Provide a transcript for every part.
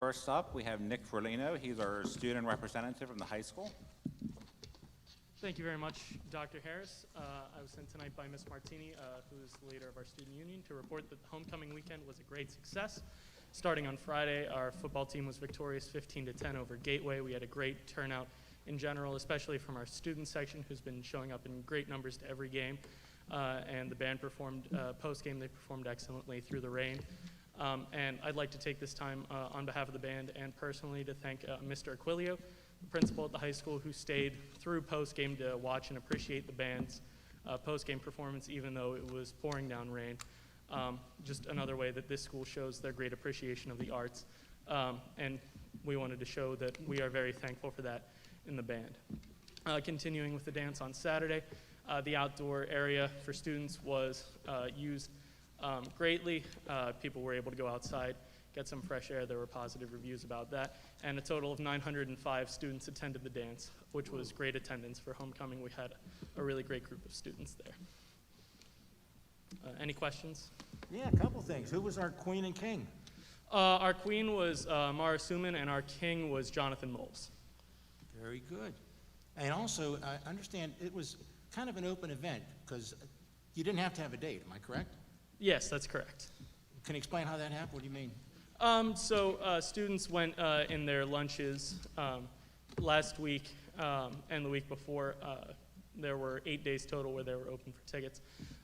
First up, we have Nick Ferlino. He's our student representative from the high school. Thank you very much, Dr. Harris. I was sent tonight by Ms. Martini, who's the leader of our student union, to report that the homecoming weekend was a great success. Starting on Friday, our football team was victorious 15-10 over Gateway. We had a great turnout in general, especially from our student section, who's been showing up in great numbers to every game. And the band performed, post-game, they performed excellently through the rain. And I'd like to take this time on behalf of the band and personally to thank Mr. Aquilio, the principal at the high school, who stayed through post-game to watch and appreciate the band's post-game performance, even though it was pouring down rain. Just another way that this school shows their great appreciation of the arts. And we wanted to show that we are very thankful for that in the band. Continuing with the dance on Saturday, the outdoor area for students was used greatly. People were able to go outside, get some fresh air. There were positive reviews about that. And a total of 905 students attended the dance, which was great attendance for homecoming. We had a really great group of students there. Any questions? Yeah, a couple things. Who was our queen and king? Our queen was Mara Suman, and our king was Jonathan Moles. Very good. And also, I understand it was kind of an open event because you didn't have to have a date, am I correct? Yes, that's correct. Can you explain how that happened? What do you mean? Students went in their lunches last week and the week before. There were 8 days total where they were open for tickets.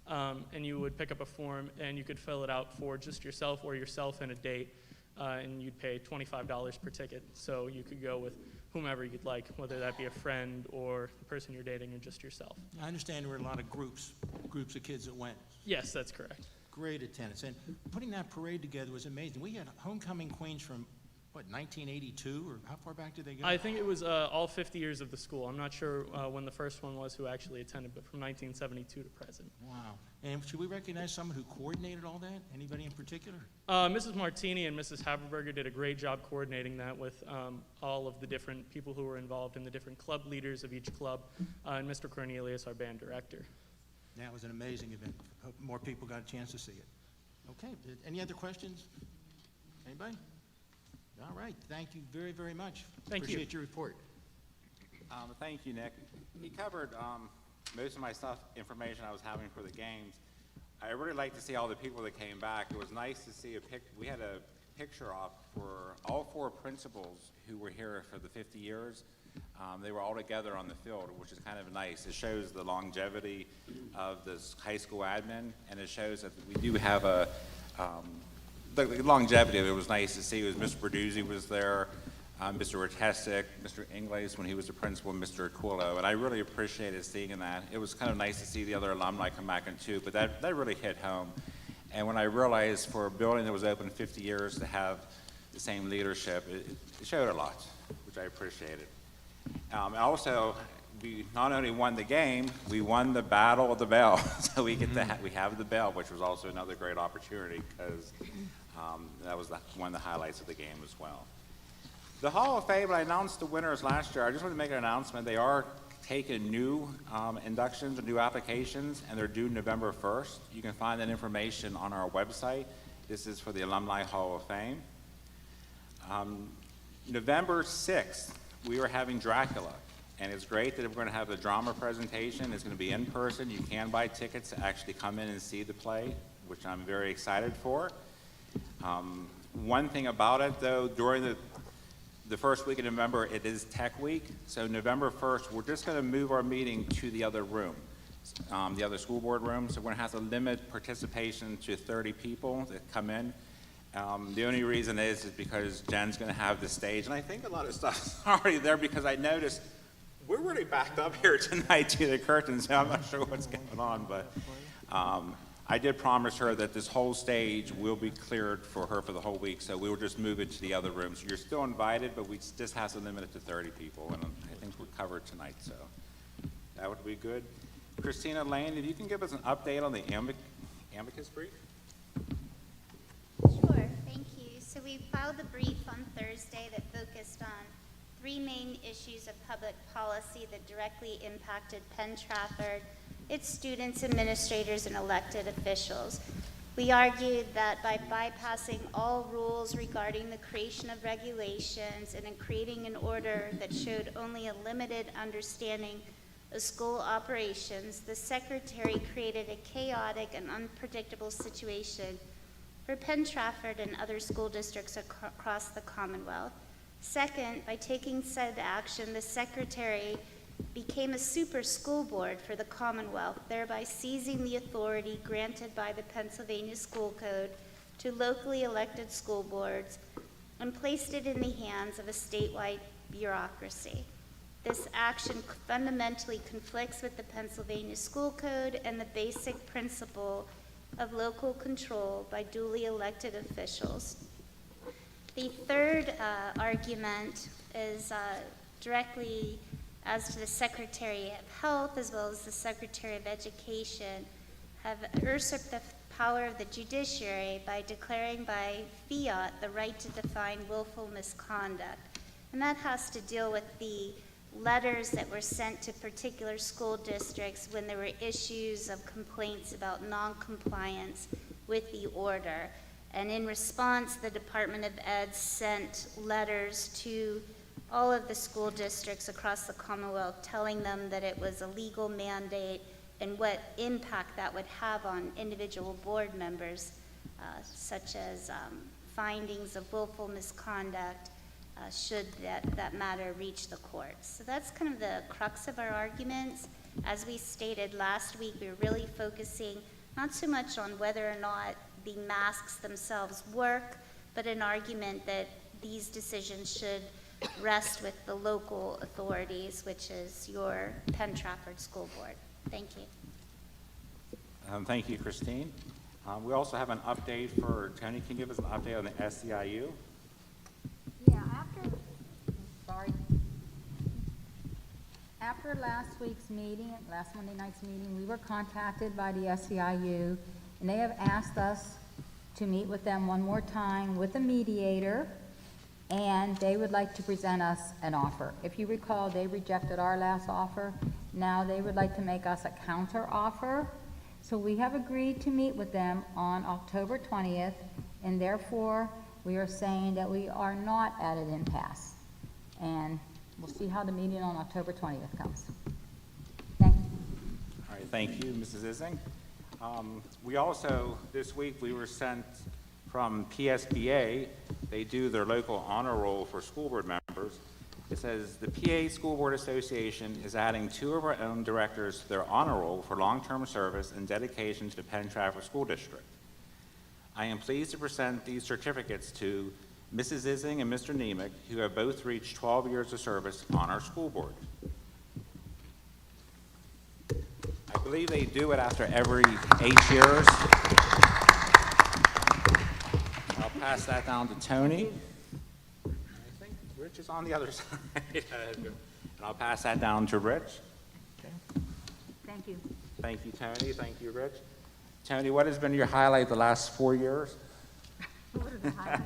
And you would pick up a form and you could fill it out for just yourself or yourself and a date. And you'd pay $25 per ticket. So you could go with whomever you'd like, whether that be a friend or the person you're dating or just yourself. I understand there were a lot of groups of kids that went. Yes, that's correct. Great attendance. And putting that parade together was amazing. We had homecoming queens from, what, 1982? Or how far back did they go? I think it was all 50 years of the school. I'm not sure when the first one was who actually attended, but from 1972 to present. Wow. And should we recognize someone who coordinated all that? Anybody in particular? Mrs. Martini and Mrs. Haberberger did a great job coordinating that with all of the different people who were involved and the different club leaders of each club, and Mr. Cornelius, our band director. That was an amazing event. Hope more people got a chance to see it. Okay, any other questions? Anybody? All right, thank you very, very much. Thank you. Appreciate your report. Thank you, Nick. He covered most of my information I was having for the games. I really like to see all the people that came back. It was nice to see we had a picture op for all 4 principals who were here for the 50 years. They were all together on the field, which is kind of nice. It shows the longevity of this high school admin, and it shows that we do have the longevity of it was nice to see. It was Mr. Berduzzi was there, Mr. Rotesic, Mr. Ingles when he was the principal, and Mr. Aquilo, and I really appreciated seeing that. It was kind of nice to see the other alumni come back in too, but that really hit home. And when I realized for a building that was open 50 years to have the same leadership, it showed a lot, which I appreciated. Also, we not only won the game, we won the Battle of the Bell. So we have the bell, which was also another great opportunity because that was one of the highlights of the game as well. The Hall of Fame, I announced the winners last year. I just want to make an announcement. They are taking new inductions or new applications, and they're due November 1st. You can find that information on our website. This is for the Alumni Hall of Fame. November 6th, we are having Dracula, and it's great that we're going to have the drama presentation. It's going to be in person. You can buy tickets to actually come in and see the play, which I'm very excited for. One thing about it, though, during the first week of November, it is Tech Week, so November 1st, we're just going to move our meeting to the other room, the other school board room, so we're going to have to limit participation to 30 people that come in. The only reason is because Jen's going to have the stage, and I think a lot of stuff's already there because I noticed we're really backed up here tonight to the curtains, so I'm not sure what's going on, but I did promise her that this whole stage will be cleared for her for the whole week, so we will just move it to the other room. So you're still invited, but we just have to limit it to 30 people, and I think we're covered tonight, so that would be good. Christina Lane, if you can give us an update on the Amicus Brief? Sure, thank you. So we filed a brief on Thursday that focused on 3 main issues of public policy that directly impacted Penn Trafford, its students, administrators, and elected officials. We argued that by bypassing all rules regarding the creation of regulations and in creating an order that showed only a limited understanding of school operations, the Secretary created a chaotic and unpredictable situation for Penn Trafford and other school districts across the Commonwealth. Second, by taking said action, the Secretary became a super school board for the Commonwealth, thereby seizing the authority granted by the Pennsylvania School Code to locally elected school boards and placed it in the hands of a statewide bureaucracy. This action fundamentally conflicts with the Pennsylvania School Code and the basic principle of local control by duly elected officials. The third argument is directly as to the Secretary of Health as well as the Secretary of Education have usurped the power of the judiciary by declaring by fiat the right to define willful misconduct. And that has to deal with the letters that were sent to particular school districts when there were issues of complaints about non-compliance with the order. And in response, the Department of Ed sent letters to all of the school districts across the Commonwealth telling them that it was a legal mandate and what impact that would have on individual board members, such as findings of willful misconduct should that matter reach the courts. So that's kind of the crux of our arguments. As we stated last week, we were really focusing not so much on whether or not the masks themselves work, but an argument that these decisions should rest with the local authorities, which is your Penn Trafford School Board. Thank you. Thank you, Christine. We also have an update for Tony. Can you give us an update on the SEIU? Yeah, after last week's meeting, last Monday night's meeting, we were contacted by the SEIU, and they have asked us to meet with them one more time with a mediator, and they would like to present us an offer. If you recall, they rejected our last offer. Now they would like to make us a counter offer. So we have agreed to meet with them on October 20th, and therefore we are saying that we are not at an impasse. And we'll see how the meeting on October 20th comes. Thank you. All right, thank you, Mrs. Ising. We also, this week, we were sent from PSBA. They do their local honor roll for school board members. It says, the PA School Board Association is adding 2 of our own directors to their honor roll for long-term service and dedication to the Penn Trafford School District. I am pleased to present these certificates to Mrs. Ising and Mr. Nemec, who have both reached 12 years of service on our school board. I believe they do it after every 8 years. I'll pass that down to Tony. I think Rich is on the other side. And I'll pass that down to Rich. Thank you. Thank you, Tony. Thank you, Rich. Tony, what has been your highlight the last 4 years? What is the highlight?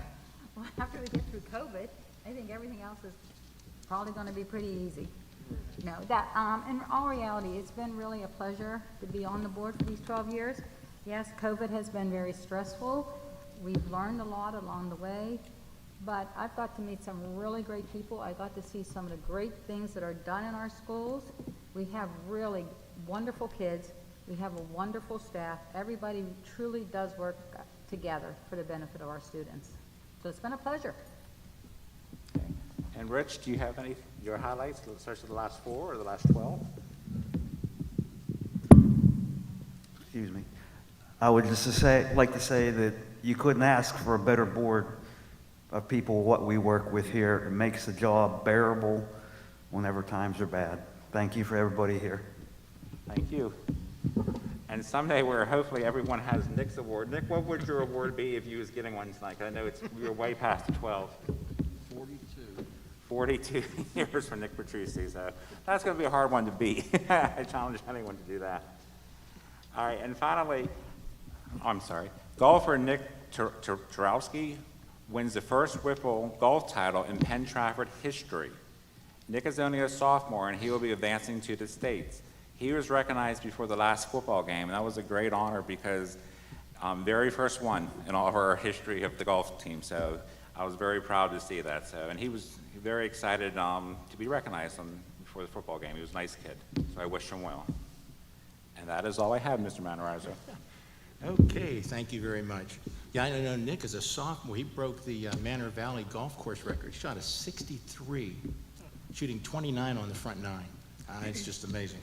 Well, after we get through COVID, I think everything else is probably going to be pretty easy. No, that, in all reality, it's been really a pleasure to be on the board for these 12 years. Yes, COVID has been very stressful. We've learned a lot along the way, but I've got to meet some really great people. I got to see some of the great things that are done in our schools. We have really wonderful kids. We have a wonderful staff. Everybody truly does work together for the benefit of our students. So it's been a pleasure. And Rich, do you have any, your highlights, especially the last 4 or the last 12? Excuse me. I would just like to say that you couldn't ask for a better board of people what we work with here. It makes the job bearable whenever times are bad. Thank you for everybody here. Thank you. And someday where hopefully everyone has Nick's award. Nick, what would your award be if you was getting one tonight? 'Cause I know we were way past the 12. 42 years for Nick Petrucci, so that's going to be a hard one to beat. I challenge anyone to do that. All right, and finally, golfer Nick Turowski wins the first Whipple golf title in Penn Trafford history. Nick is only a sophomore, and he will be advancing to the States. He was recognized before the last football game, and that was a great honor because Very first one in all of our history of the golf team, so I was very proud to see that. So, and he was very excited to be recognized before the football game. He was a nice kid, so I wish him well. And that is all I have, Mr. Manarizo. Okay, thank you very much. Yeah, I know Nick is a sophomore. He broke the Manor Valley golf course record. He shot a 63, shooting 29 on the front nine. It's just amazing.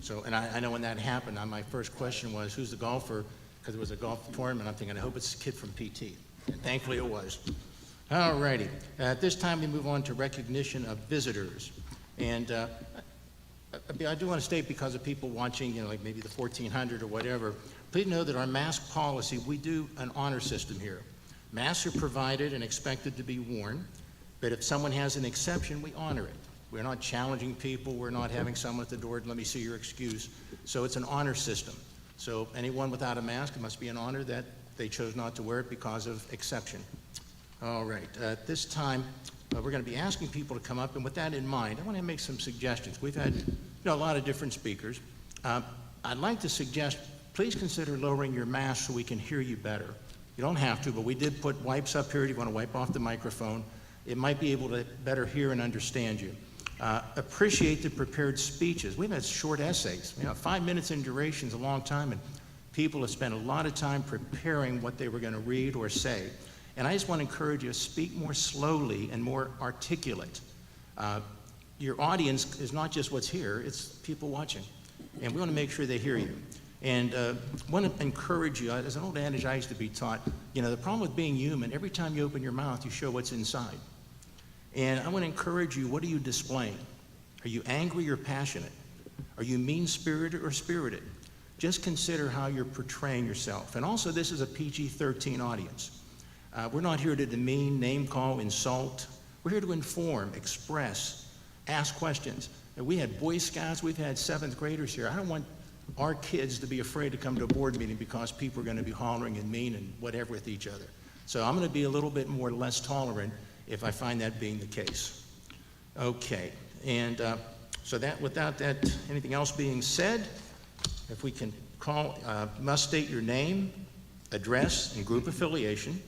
So, and I know when that happened, my first question was, who's the golfer? Because it was a golf tournament. I'm thinking, I hope it's a kid from PT. And thankfully it was. All righty. At this time, we move on to recognition of visitors. And I do want to state, because of people watching, like maybe the 1400 or whatever, please know that our mask policy, we do an honor system here. Masks are provided and expected to be worn, but if someone has an exception, we honor it. We're not challenging people. We're not having someone at the door, let me see your excuse. So it's an honor system. So anyone without a mask, it must be an honor that they chose not to wear it because of exception. All right, at this time, we're going to be asking people to come up, and with that in mind, I want to make some suggestions. We've had a lot of different speakers. I'd like to suggest, please consider lowering your mask so we can hear you better. You don't have to, but we did put wipes up here if you want to wipe off the microphone. It might be able to better hear and understand you. Appreciate the prepared speeches. We've had short essays. 5 minutes in duration is a long time, and people have spent a lot of time preparing what they were going to read or say. And I just want to encourage you to speak more slowly and more articulate. Your audience is not just what's here, it's people watching. And we want to make sure they hear you. And want to encourage you, as an old adage I used to be taught, the problem with being human, every time you open your mouth, you show what's inside. And I want to encourage you, what are you displaying? Are you angry or passionate? Are you mean-spirited or spirited? Just consider how you're portraying yourself. And also, this is a PG-13 audience. We're not here to demean, name-call, insult. We're here to inform, express, ask questions. And we had Boy Scouts, we've had 7th graders here. I don't want our kids to be afraid to come to a board meeting because people are going to be hollering and mean and whatever with each other. So I'm going to be a little bit more less tolerant if I find that being the case. Okay, and so that, without that, anything else being said, if we can call, must state your name, address, and group affiliation.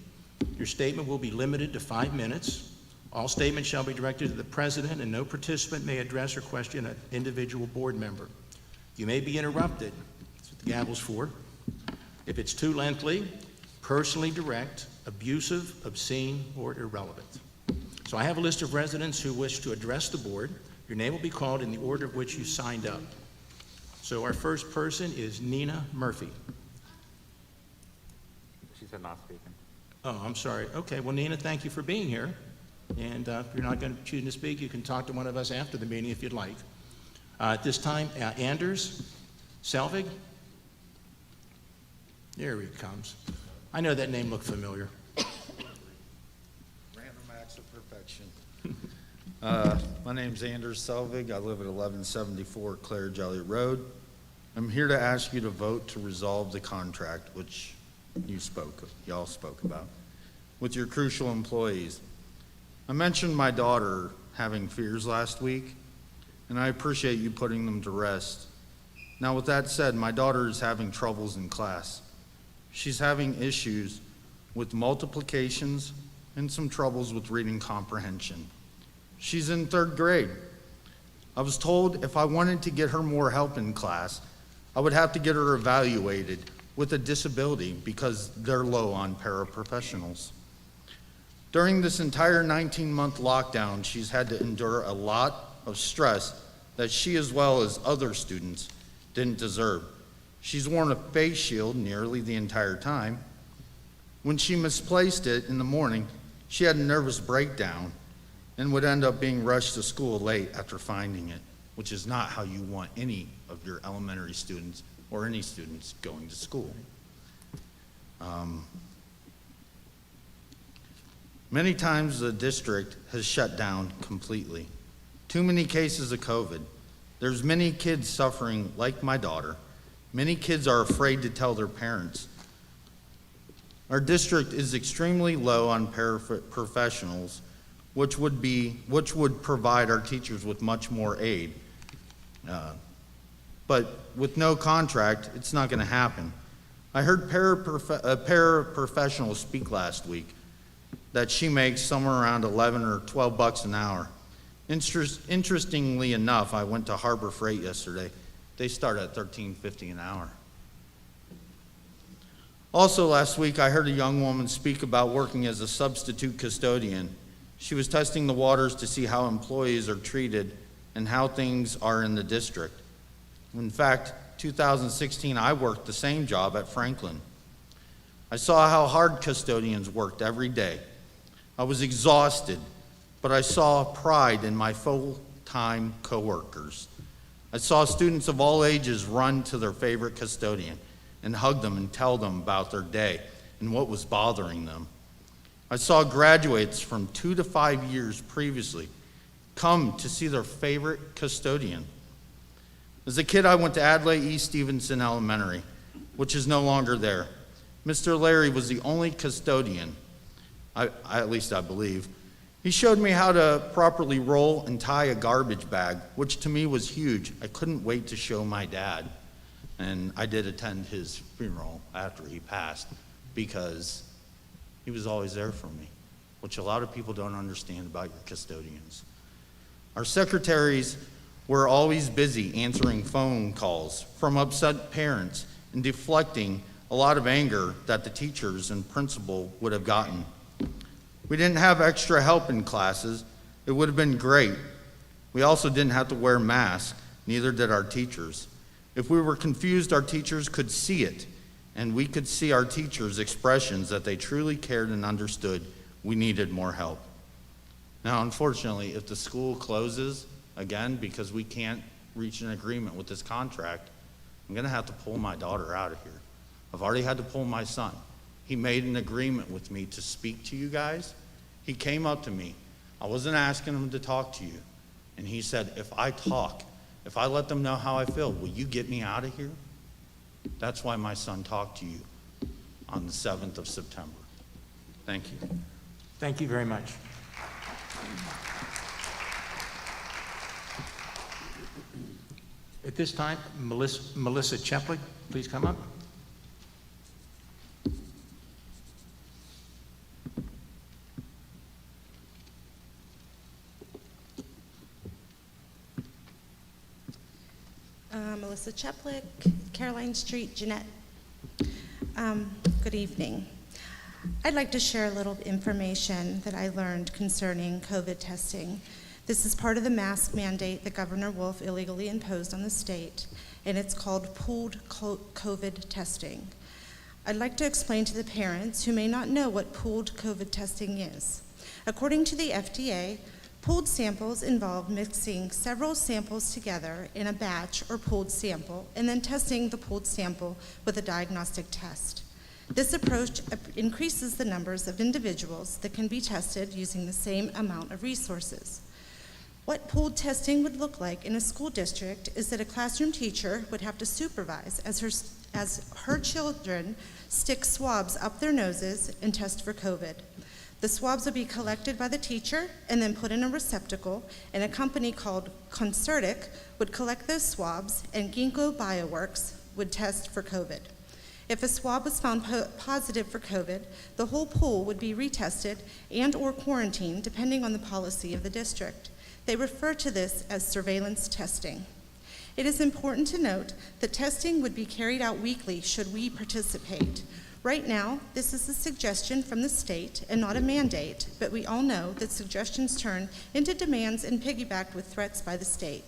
Your statement will be limited to 5 minutes. All statements shall be directed to the president, and no participant may address or question an individual board member. You may be interrupted. That's what the gavel's for. If it's too lengthy, personally direct, abusive, obscene, or irrelevant. So I have a list of residents who wish to address the board. Your name will be called in the order of which you signed up. So our first person is Nina Murphy. She said not speaking. Oh, I'm sorry. Okay, well, Nina, thank you for being here. And if you're not going to choose to speak, you can talk to one of us after the meeting if you'd like. At this time, Anders Selvig. There he comes. I know that name looked familiar. Random acts of perfection. My name's Anders Selvig. I live at 1174 Clare Jelly Road. I'm here to ask you to vote to resolve the contract, which y'all spoke about, with your crucial employees. I mentioned my daughter having fears last week, and I appreciate you putting them to rest. Now, with that said, my daughter is having troubles in class. She's having issues with multiplications and some troubles with reading comprehension. She's in 3rd grade. I was told if I wanted to get her more help in class, I would have to get her evaluated with a disability because they're low on paraprofessionals. During this entire 19-month lockdown, she's had to endure a lot of stress that she, as well as other students, didn't deserve. She's worn a face shield nearly the entire time. When she misplaced it in the morning, she had a nervous breakdown and would end up being rushed to school late after finding it, which is not how you want any of your elementary students or any students going to school. Many times the district has shut down completely. Too many cases of COVID. There's many kids suffering like my daughter. Many kids are afraid to tell their parents. Our district is extremely low on paraprofessionals, which would provide our teachers with much more aid. But with no contract, it's not going to happen. I heard a paraprofessional speak last week that she makes somewhere around 11 or 12 bucks an hour. Interestingly enough, I went to Harbor Freight yesterday. They start at $13.50 an hour. Also last week, I heard a young woman speak about working as a substitute custodian. She was testing the waters to see how employees are treated and how things are in the district. In fact, 2016, I worked the same job at Franklin. I saw how hard custodians worked every day. I was exhausted, but I saw pride in my full-time coworkers. I saw students of all ages run to their favorite custodian and hug them and tell them about their day and what was bothering them. I saw graduates from 2 to 5 years previously come to see their favorite custodian. As a kid, I went to Adlai E. Stevenson Elementary, which is no longer there. Mr. Larry was the only custodian, at least I believe. He showed me how to properly roll and tie a garbage bag, which to me was huge. I couldn't wait to show my dad. And I did attend his funeral after he passed because he was always there for me, which a lot of people don't understand about your custodians. Our secretaries were always busy answering phone calls from upset parents and deflecting a lot of anger that the teachers and principal would have gotten. We didn't have extra help in classes. It would have been great. We also didn't have to wear masks, neither did our teachers. If we were confused, our teachers could see it, and we could see our teachers' expressions that they truly cared and understood we needed more help. Now, unfortunately, if the school closes again because we can't reach an agreement with this contract, I'm going to have to pull my daughter out of here. I've already had to pull my son. He made an agreement with me to speak to you guys. He came up to me. I wasn't asking him to talk to you. And he said, if I let them know how I feel, will you get me out of here? That's why my son talked to you on the 7th of September. Thank you. Thank you very much. At this time, Melissa Cheplik, please come up. Melissa Cheplik, Caroline Street, Jeanette. Good evening. I'd like to share a little information that I learned concerning COVID testing. This is part of the mask mandate that Governor Wolf illegally imposed on the state, and it's called pooled COVID testing. I'd like to explain to the parents who may not know what pooled COVID testing is. According to the FDA, pooled samples involve mixing several samples together in a batch or pooled sample and then testing the pooled sample with a diagnostic test. This approach increases the numbers of individuals that can be tested using the same amount of resources. What pooled testing would look like in a school district is that a classroom teacher would have to supervise as her children stick swabs up their noses and test for COVID. The swabs would be collected by the teacher and then put in a receptacle, and a company called Concertic would collect those swabs, and Ginkgo Bioworks would test for COVID. If a swab was found positive for COVID, the whole pool would be retested and/or quarantined depending on the policy of the district. They refer to this as surveillance testing. It is important to note that testing would be carried out weekly should we participate. Right now, this is a suggestion from the state and not a mandate, but we all know that suggestions turn into demands and piggybacked with threats by the state.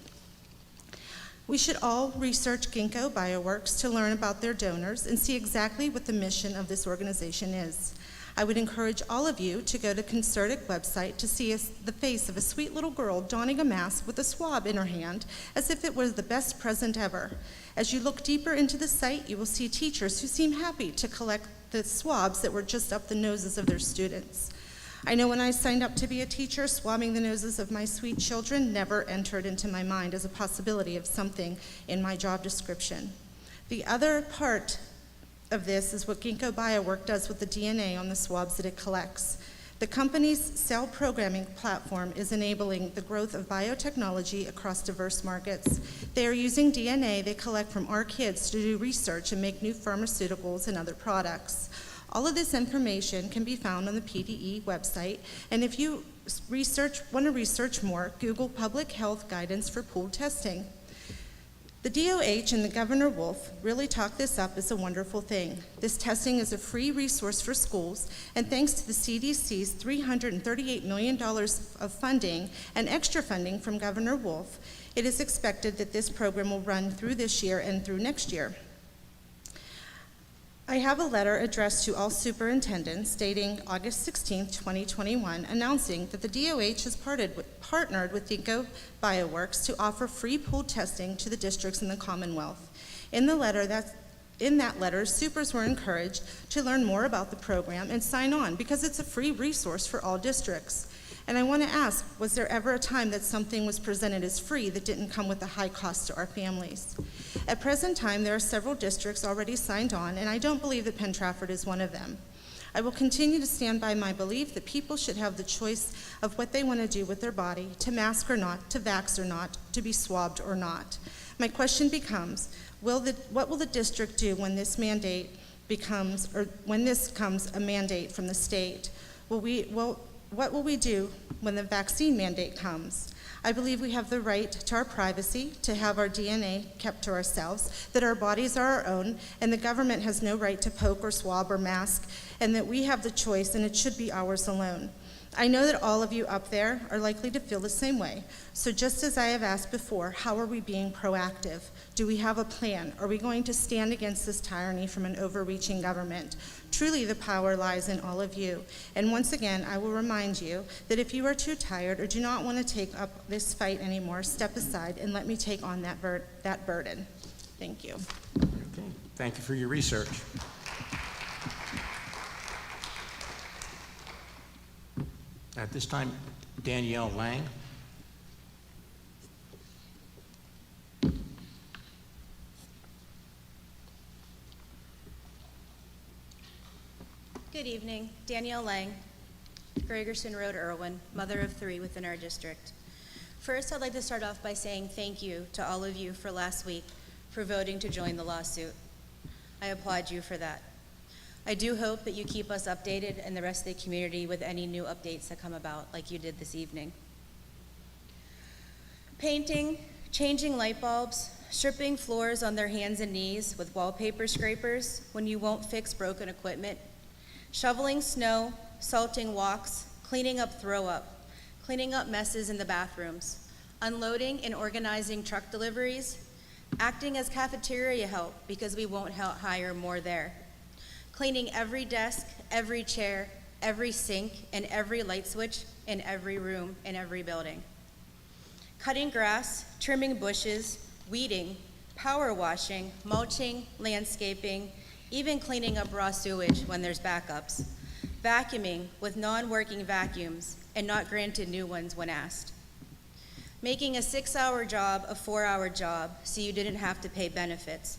We should all research Ginkgo Bioworks to learn about their donors and see exactly what the mission of this organization is. I would encourage all of you to go to Concertic website to see the face of a sweet little girl donning a mask with a swab in her hand as if it was the best present ever. As you look deeper into the site, you will see teachers who seem happy to collect the swabs that were just up the noses of their students. I know when I signed up to be a teacher, swabbing the noses of my sweet children never entered into my mind as a possibility of something in my job description. The other part of this is what Ginkgo Bioworks does with the DNA on the swabs that it collects. The company's cell programming platform is enabling the growth of biotechnology across diverse markets. They are using DNA they collect from our kids to do research and make new pharmaceuticals and other products. All of this information can be found on the PDE website, and if you want to research more, Google Public Health Guidance for Pooled Testing. The DOH and the Governor Wolf really talk this up as a wonderful thing. This testing is a free resource for schools, and thanks to the CDC's $338 million of funding and extra funding from Governor Wolf, it is expected that this program will run through this year and through next year. I have a letter addressed to all superintendents dating August 16, 2021, announcing that the DOH has partnered with Ginkgo Bioworks to offer free pooled testing to the districts in the Commonwealth. In that letter, supers were encouraged to learn more about the program and sign on because it's a free resource for all districts. And I want to ask, was there ever a time that something was presented as free that didn't come with a high cost to our families? At present time, there are several districts already signed on, and I don't believe that Penn Trafford is one of them. I will continue to stand by my belief that people should have the choice of what they want to do with their body, to mask or not, to vax or not, to be swabbed or not. My question becomes, what will the district do when this becomes a mandate from the state? What will we do when the vaccine mandate comes? I believe we have the right to our privacy, to have our DNA kept to ourselves, that our bodies are our own, and the government has no right to poke or swab or mask, and that we have the choice and it should be ours alone. I know that all of you up there are likely to feel the same way. So just as I have asked before, how are we being proactive? Do we have a plan? Are we going to stand against this tyranny from an overreaching government? Truly, the power lies in all of you. And once again, I will remind you that if you are too tired or do not want to take up this fight anymore, step aside and let me take on that burden. Thank you. Okay, thank you for your research. At this time, Danielle Lang. Good evening, Danielle Lang, Gregerson Road, Irwin, mother of 3 within our district. First, I'd like to start off by saying thank you to all of you for last week for voting to join the lawsuit. I applaud you for that. I do hope that you keep us updated and the rest of the community with any new updates that come about, like you did this evening. Painting, changing light bulbs, stripping floors on their hands and knees with wallpaper scrapers when you won't fix broken equipment, shoveling snow, salting walks, cleaning up throw up, cleaning up messes in the bathrooms, unloading and organizing truck deliveries, acting as cafeteria help because we won't hire more there, cleaning every desk, every chair, every sink, and every light switch in every room in every building, cutting grass, trimming bushes, weeding, power washing, mulching, landscaping, even cleaning up raw sewage when there's backups, vacuuming with non-working vacuums and not granted new ones when asked, making a 6-hour job a 4-hour job so you didn't have to pay benefits.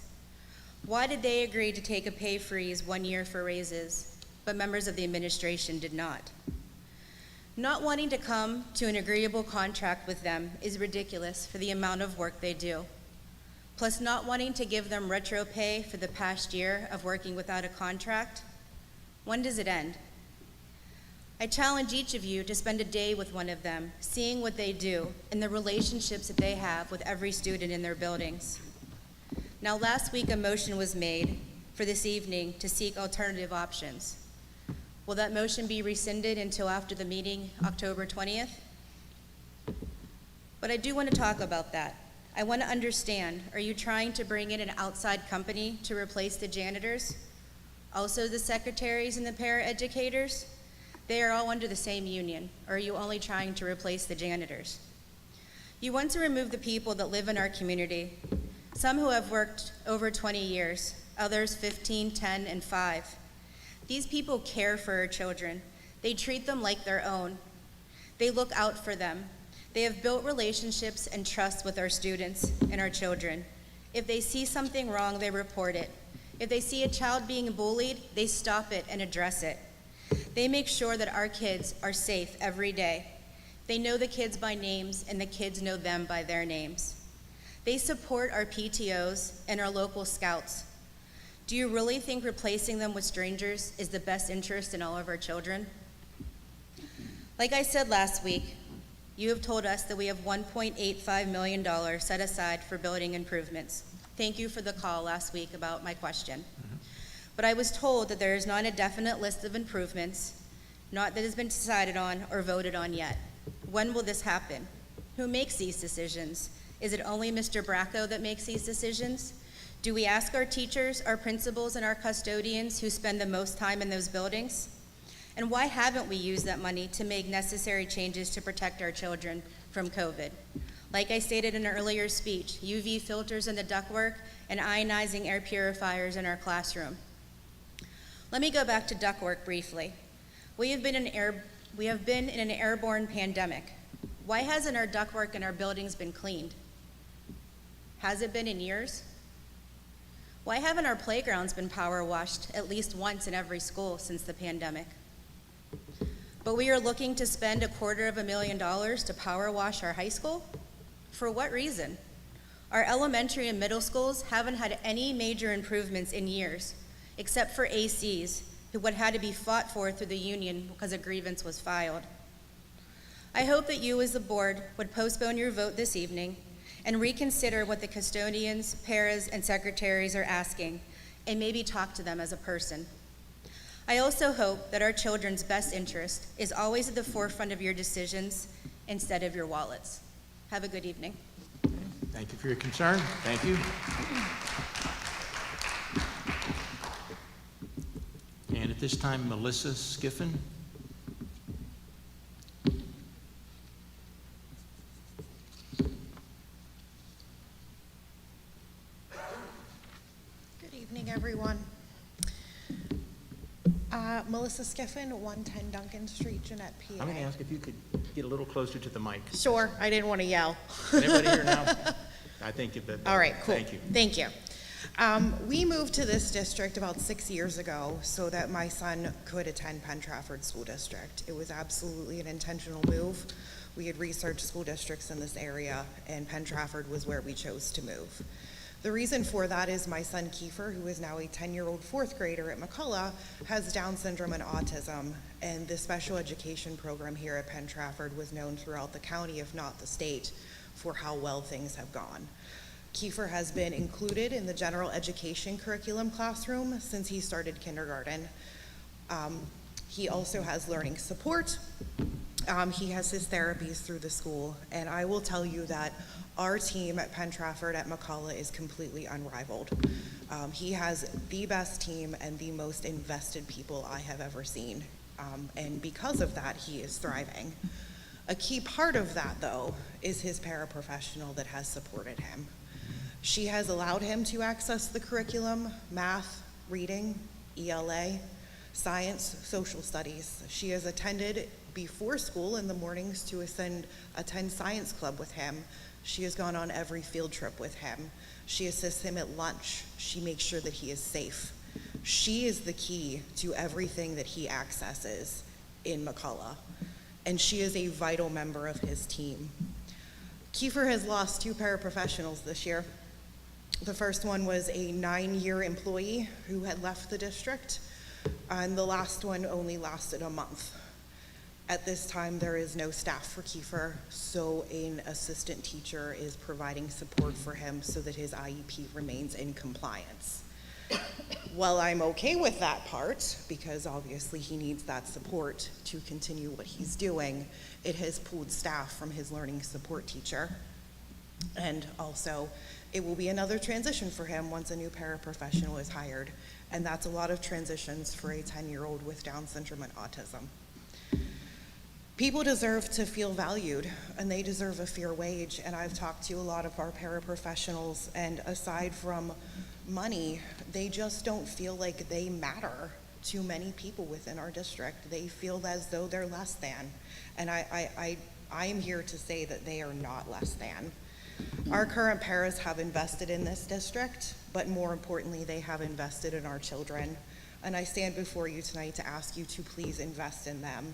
Why did they agree to take a pay freeze 1 year for raises, but members of the administration did not? Not wanting to come to an agreeable contract with them is ridiculous for the amount of work they do. Plus, not wanting to give them retro pay for the past year of working without a contract. When does it end? I challenge each of you to spend a day with one of them, seeing what they do and the relationships that they have with every student in their buildings. Now, last week a motion was made for this evening to seek alternative options. Will that motion be rescinded until after the meeting, October 20th? But I do want to talk about that. I want to understand, are you trying to bring in an outside company to replace the janitors? Also the secretaries and the paraeducators? They are all under the same union, or are you only trying to replace the janitors? You want to remove the people that live in our community, some who have worked over 20 years, others 15, 10, and 5. These people care for our children. They treat them like their own. They look out for them. They have built relationships and trust with our students and our children. If they see something wrong, they report it. If they see a child being bullied, they stop it and address it. They make sure that our kids are safe every day. They know the kids by names, and the kids know them by their names. They support our PTOs and our local scouts. Do you really think replacing them with strangers is the best interest in all of our children? Like I said last week, you have told us that we have $1.85 million set aside for building improvements. Thank you for the call last week about my question. But I was told that there is not a definite list of improvements, not that has been decided on or voted on yet. When will this happen? Who makes these decisions? Is it only Mr. Bracco that makes these decisions? Do we ask our teachers, our principals, and our custodians who spend the most time in those buildings? And why haven't we used that money to make necessary changes to protect our children from COVID? Like I stated in an earlier speech, UV filters in the ductwork and ionizing air purifiers in our classroom. Let me go back to ductwork briefly. We have been in an airborne pandemic. Why hasn't our ductwork in our buildings been cleaned? Has it been in years? Why haven't our playgrounds been power washed at least once in every school since the pandemic? But we are looking to spend $250,000 to power wash our high school? For what reason? Our elementary and middle schools haven't had any major improvements in years, except for ACs, who would had to be fought for through the union because a grievance was filed. I hope that you as the board would postpone your vote this evening and reconsider what the custodians, paras, and secretaries are asking, and maybe talk to them as a person. I also hope that our children's best interest is always at the forefront of your decisions instead of your wallets. Have a good evening. Thank you for your concern. Thank you. And at this time, Melissa Skiffen. Good evening, everyone. Melissa Skiffen, 110 Duncan Street, Jeanette, PA. I'm going to ask if you could get a little closer to the mic. Sure, I didn't want to yell. Anybody here now? I think you've been. All right, cool. Thank you. Thank you. We moved to this district about 6 years ago so that my son could attend Penn Trafford School District. It was absolutely an intentional move. We had researched school districts in this area, and Penn Trafford was where we chose to move. The reason for that is my son Kiefer, who is now a 10-year-old fourth grader at McCullough, has Down syndrome and autism, and the special education program here at Penn Trafford was known throughout the county, if not the state, for how well things have gone. Kiefer has been included in the general education curriculum classroom since he started kindergarten. He also has learning support. He has his therapies through the school, and I will tell you that our team at Penn Trafford at McCullough is completely unrivaled. He has the best team and the most invested people I have ever seen, and because of that, he is thriving. A key part of that, though, is his paraprofessional that has supported him. She has allowed him to access the curriculum, math, reading, ELA, science, social studies. She has attended before school in the mornings to attend science club with him. She has gone on every field trip with him. She assists him at lunch. She makes sure that he is safe. She is the key to everything that he accesses in McCullough, and she is a vital member of his team. Kiefer has lost 2 paraprofessionals this year. The first one was a 9-year employee who had left the district, and the last one only lasted a month. At this time, there is no staff for Kiefer, so an assistant teacher is providing support for him so that his IEP remains in compliance. While I'm okay with that part, because obviously he needs that support to continue what he's doing, it has pulled staff from his learning support teacher. And also, it will be another transition for him once a new paraprofessional is hired, and that's a lot of transitions for a 10-year-old with Down syndrome and autism. People deserve to feel valued, and they deserve a fair wage, and I've talked to a lot of our paraprofessionals, and aside from money, they just don't feel like they matter to many people within our district. They feel as though they're less than, and I am here to say that they are not less than. Our current paras have invested in this district, but more importantly, they have invested in our children. And I stand before you tonight to ask you to please invest in them.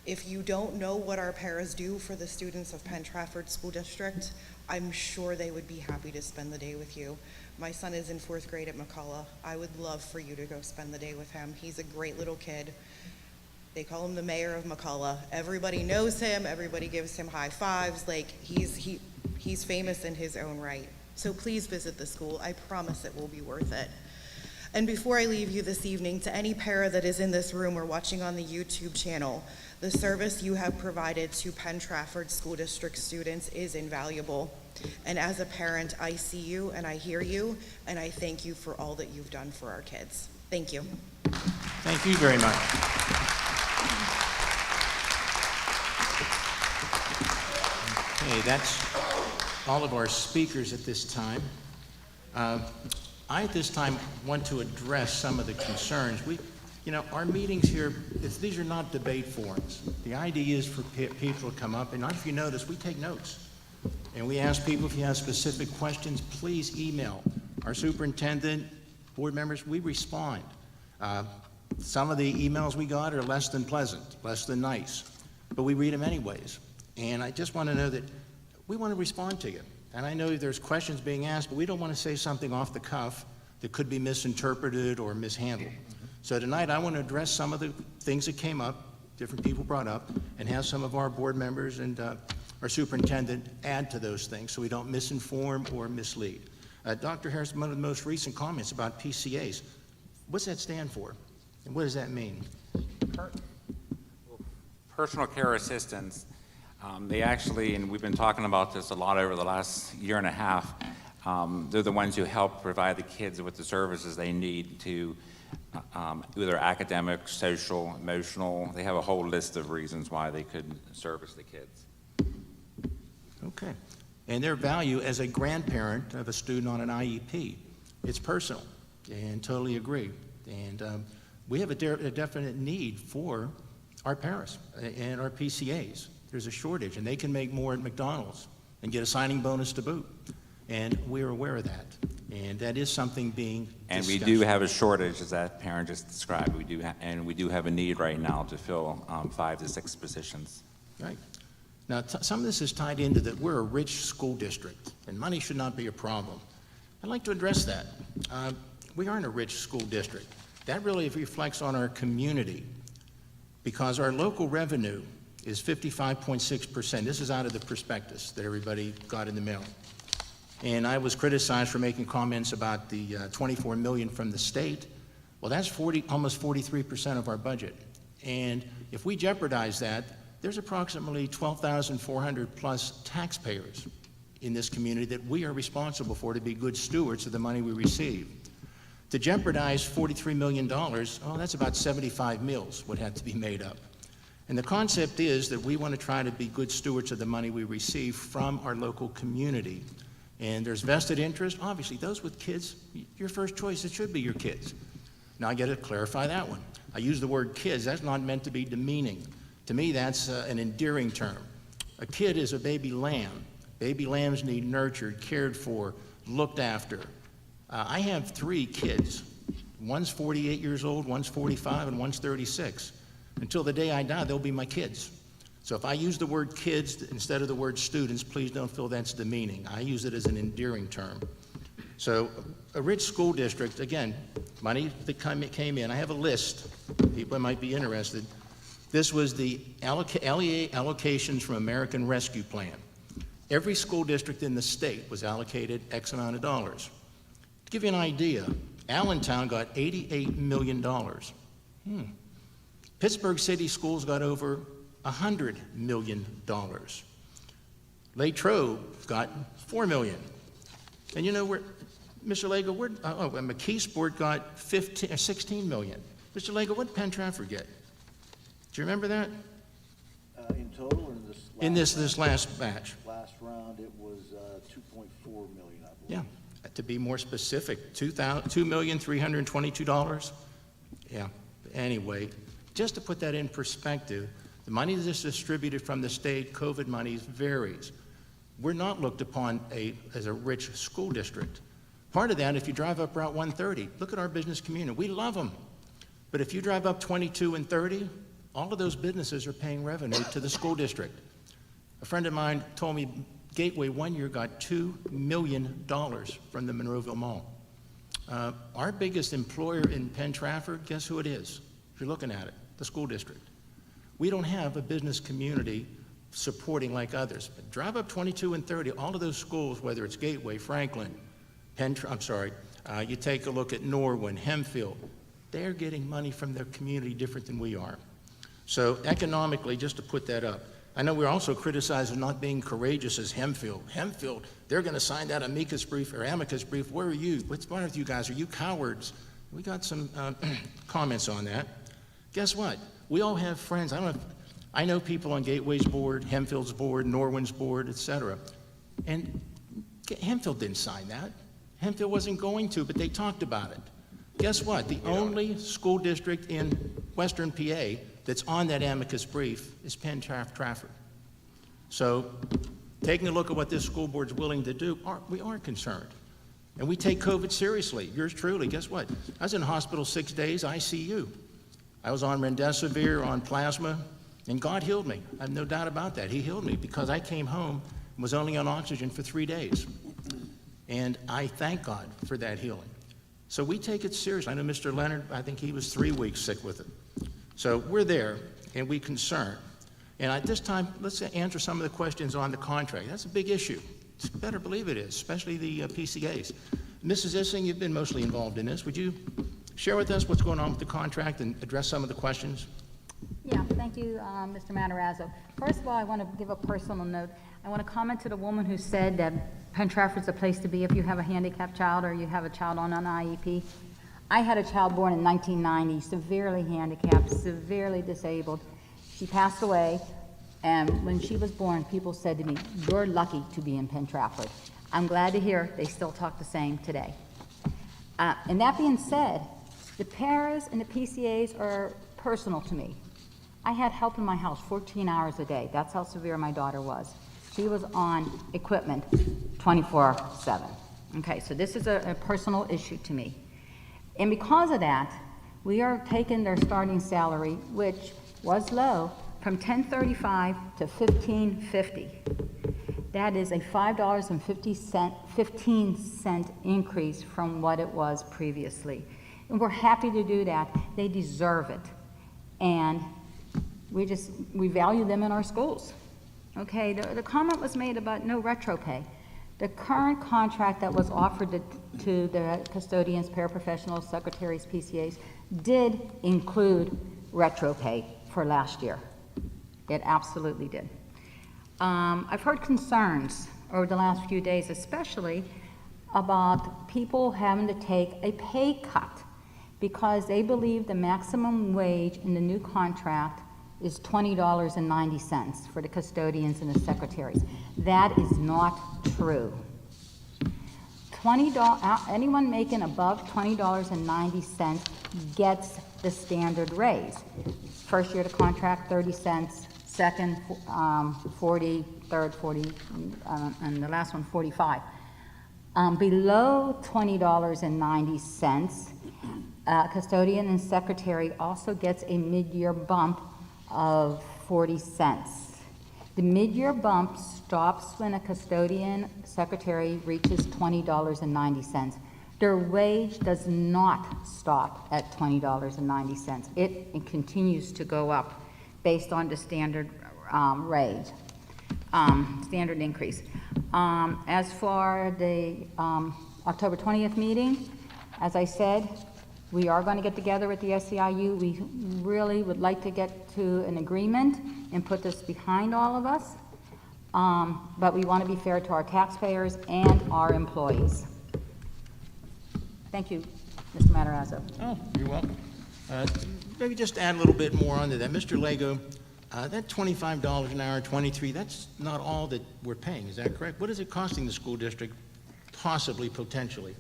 If you don't know what our paras do for the students of Penn Trafford School District, I'm sure they would be happy to spend the day with you. My son is in 4th grade at McCullough. I would love for you to go spend the day with him. He's a great little kid. They call him the mayor of McCullough. Everybody knows him. Everybody gives him high fives. Like, he's famous in his own right. So please visit the school. I promise it will be worth it. And before I leave you this evening, to any para that is in this room or watching on the YouTube channel, the service you have provided to Penn Trafford School District students is invaluable. And as a parent, I see you and I hear you, and I thank you for all that you've done for our kids. Thank you. Thank you very much. Okay, that's all of our speakers at this time. I, at this time, want to address some of the concerns. Our meetings here, these are not debate forums. The idea is for people to come up, and if you notice, we take notes. And we ask people, if you have specific questions, please email our superintendent, board members. We respond. Some of the emails we got are less than pleasant, less than nice, but we read them anyways. And I just want to know that we want to respond to you. And I know there's questions being asked, but we don't want to say something off the cuff that could be misinterpreted or mishandled. So tonight I want to address some of the things that came up, different people brought up, and have some of our board members and our superintendent add to those things so we don't misinform or mislead. Dr. Harris, one of the most recent comments about PCAs, what's that stand for? And what does that mean? Personal care assistants. They actually, and we've been talking about this a lot over the last year and a half, they're the ones who help provide the kids with the services they need to either academic, social, emotional. They have a whole list of reasons why they couldn't service the kids. Okay. And their value as a grandparent of a student on an IEP, it's personal, and totally agree. And we have a definite need for our paras and our PCAs. There's a shortage, and they can make more at McDonald's and get a signing bonus to boot. And we're aware of that. And that is something being discussed. And we do have a shortage, as that parent just described. We do have a need right now to fill 5 to 6 positions. Right. Now, some of this is tied into that we're a rich school district, and money should not be a problem. I'd like to address that. We aren't a rich school district. That really reflects on our community, because our local revenue is 55.6%. This is out of the prospectus that everybody got in the mail. And I was criticized for making comments about the $24 million from the state. Well, that's almost 43% of our budget. And if we jeopardize that, there's approximately 12,400 plus taxpayers in this community that we are responsible for to be good stewards of the money we receive. To jeopardize $43 million, oh, that's about 75 meals would have to be made up. And the concept is that we want to try to be good stewards of the money we receive from our local community. And there's vested interest. Obviously, those with kids, your first choice, it should be your kids. Now, I got to clarify that one. I use the word kids. That's not meant to be demeaning. To me, that's an endearing term. A kid is a baby lamb. Baby lambs need nurtured, cared for, looked after. I have 3 kids. One's 48 years old, one's 45, and one's 36. Until the day I die, they'll be my kids. So if I use the word kids instead of the word students, please don't feel that's demeaning. I use it as an endearing term. So a rich school district, again, money that came in. I have a list. People might be interested. This was the LEA allocations from American Rescue Plan. Every school district in the state was allocated X amount of dollars. To give you an idea, Allentown got $88 million. Pittsburgh City Schools got over $100 million. Latrobe got $4 million. And you know where, Mr. Lago, McKeesport got 16 million. Mr. Lago, what did Penn Trafford get? Do you remember that? In total, or in this last In this last batch? Last round, it was 2.4 million, I believe. Yeah, to be more specific, $2,322. Yeah, anyway, just to put that in perspective, the money that's distributed from the state, COVID money, varies. We're not looked upon as a rich school district. Part of that, if you drive up Route 130, look at our business community. We love them. But if you drive up 22 and 30, all of those businesses are paying revenue to the school district. A friend of mine told me Gateway one year got $2 million from the Monroeville Mall. Our biggest employer in Penn Trafford, guess who it is? If you're looking at it, the school district. We don't have a business community supporting like others. But drive up 22 and 30, all of those schools, whether it's Gateway, Franklin, you take a look at Norwin, Hempfield, they're getting money from their community different than we are. So economically, just to put that up, I know we're also criticized for not being courageous as Hempfield. Hempfield, they're going to sign that Amicus Brief. Where are you? What's wrong with you guys? Are you cowards? We got some comments on that. Guess what? We all have friends. I know people on Gateway's board, Hempfield's board, Norwin's board, et cetera. And Hempfield didn't sign that. Hempfield wasn't going to, but they talked about it. Guess what? The only school district in Western PA that's on that Amicus Brief is Penn Trafford. So taking a look at what this school board's willing to do, we are concerned. And we take COVID seriously. Yours truly, guess what? I was in hospital 6 days, ICU. I was on remdesivir, on plasma, and God healed me. I have no doubt about that. He healed me because I came home and was only on oxygen for 3 days. And I thank God for that healing. So we take it seriously. I know Mr. Leonard, I think he was 3 weeks sick with it. So we're there, and we concern. And at this time, let's answer some of the questions on the contract. That's a big issue. You better believe it is, especially the PCAs. Mrs. Issing, you've been mostly involved in this. Would you share with us what's going on with the contract and address some of the questions? Yeah, thank you, Mr. Matarazzo. First of all, I want to give a personal note. I want to comment to the woman who said that Penn Trafford's a place to be if you have a handicapped child or you have a child on an IEP. I had a child born in 1990, severely handicapped, severely disabled. She passed away, and when she was born, people said to me, "You're lucky to be in Penn Trafford." I'm glad to hear they still talk the same today. And that being said, the paras and the PCAs are personal to me. I had help in my house 14 hours a day. That's how severe my daughter was. She was on equipment 24/7. Okay, so this is a personal issue to me. And because of that, we are taking their starting salary, which was low, from $10.35 to $15.50. That is a $5.15 increase from what it was previously. And we're happy to do that. They deserve it. And we value them in our schools. Okay, the comment was made about no retro pay. The current contract that was offered to the custodians, paraprofessionals, secretaries, PCAs, did include retro pay for last year. It absolutely did. I've heard concerns over the last few days, especially about people having to take a pay cut because they believe the maximum wage in the new contract is $20.90 for the custodians and the secretaries. That is not true. Anyone making above $20.90 gets the standard raise. First year of the contract, 30 cents, second, 40, third, 40, and the last one, 45. Below $20.90, custodian and secretary also gets a mid-year bump of 40 cents. The mid-year bump stops when a custodian secretary reaches $20.90. Their wage does not stop at $20.90. It continues to go up based on the standard standard increase. As for the October 20th meeting, as I said, we are going to get together with the SEIU. We really would like to get to an agreement and put this behind all of us, but we want to be fair to our taxpayers and our employees. Thank you, Mr. Matarazzo. Oh, you're welcome. Maybe just add a little bit more onto that. Mr. Lego, that $25 an hour, 23, that's not all that we're paying, is that correct? What is it costing the school district, possibly, potentially?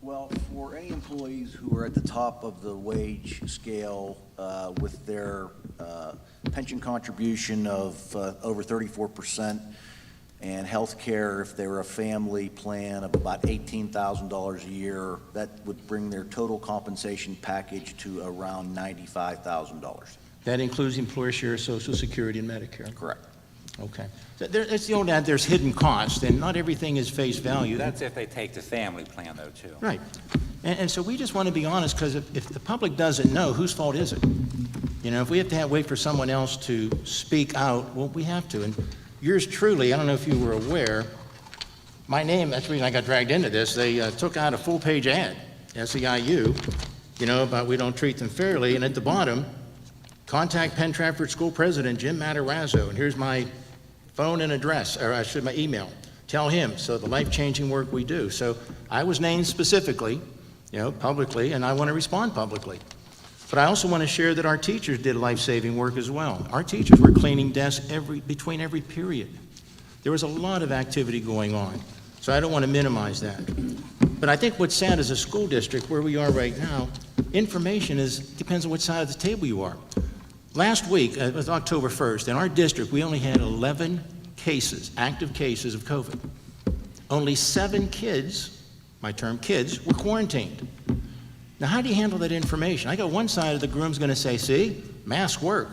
Well, for any employees who are at the top of the wage scale with their pension contribution of over 34%, and health care, if they're a family plan, of about $18,000 a year. That would bring their total compensation package to around $95,000. That includes employer share, Social Security, and Medicare? Correct. Okay. So it's the old ad, there's hidden cost, and not everything is face value. That's if they take the family plan, though, too. Right. And so we just want to be honest, because if the public doesn't know, whose fault is it? You know, if we have to wait for someone else to speak out, well, we have to. And yours truly, I don't know if you were aware, my name, that's the reason I got dragged into this, they took out a full-page ad, SEIU, you know, about we don't treat them fairly, and at the bottom, contact Penn Trafford School President Jim Matarazzo, and here's my phone and address, or I should, my email. Tell him, so the life-changing work we do. So I was named specifically, you know, publicly, and I want to respond publicly. But I also want to share that our teachers did life-saving work as well. Our teachers were cleaning desks between every period. There was a lot of activity going on, so I don't want to minimize that. But I think what's sad as a school district, where we are right now, information depends on which side of the table you are. Last week, it was October 1st, in our district, we only had 11 cases, active cases of COVID. Only 7 kids, my term kids, were quarantined. Now, how do you handle that information? I got one side of the room's going to say, see, masks work.